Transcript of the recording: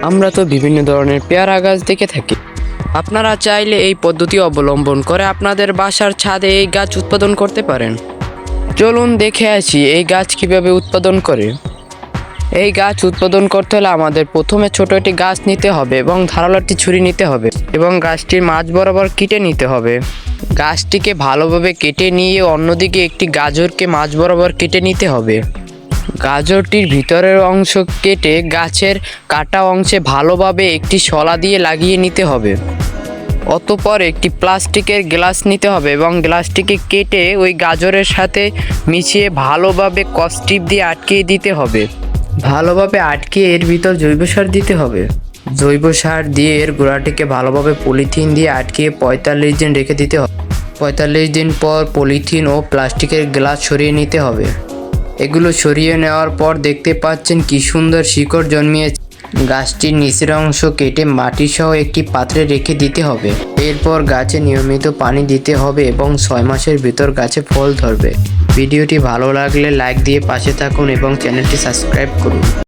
আমরা তো বিভিন্ন ধরনের পেয়ারা গাছ দেখে থাকি। আপনারা চাইলে এই পদ্ধতি অবলম্বন করে আপনাদের বাসার ছাদে এই গাছ উৎপাদন করতে পারেন। চলুন দেখে আসি এই গাছ কিভাবে উৎপাদন করে। এই গাছ উৎপাদন করতে হলে আমাদের প্রথমে ছোট একটি গাছ নিতে হবে এবং ধারালো একটি ছুরি নিতে হবে এবং গাছটির মাঝ বরাবর কেটে নিতে হবে। গাছটিকে ভালোভাবে কেটে নিয়ে অন্যদিকে একটি গাজরকে মাঝ বরাবর কেটে নিতে হবে। গাজরটির ভিতরের অংশ কেটে গাছের কাটা অংশে ভালোভাবে একটি শলা দিয়ে লাগিয়ে নিতে হবে। অতঃপর একটি প্লাস্টিকের গ্লাস নিতে হবে এবং গ্লাসটিকে কেটে ওই গাজরের সাথে মিশিয়ে ভালোভাবে কস্টিপ দিয়ে আটকিয়ে দিতে হবে। ভালোভাবে আটকে এর ভিতর জৈব সার দিতে হবে। জৈব সার দিয়ে এর গোড়াটিকে ভালোভাবে পলিথিন দিয়ে আটকিয়ে 45 দিন রেখে দিতে হবে। 45 দিন পর পলিথিন ও প্লাস্টিকের গ্লাস সরিয়ে নিতে হবে। এগুলো সরিয়ে নেওয়ার পর দেখতে পাচ্ছেন কি সুন্দর শিকড় জন্মিয়েছে। গাছটির নিচের অংশ কেটে মাটি সহ একটি পাত্রে রেখে দিতে হবে। এরপর গাছে নিয়মিত পানি দিতে হবে এবং 6 মাসের ভিতর গাছে ফল ধরবে। ভিডিওটি ভালো লাগলে লাইক দিয়ে পাশে থাকুন এবং চ্যানেলটি সাবস্ক্রাইব করুন।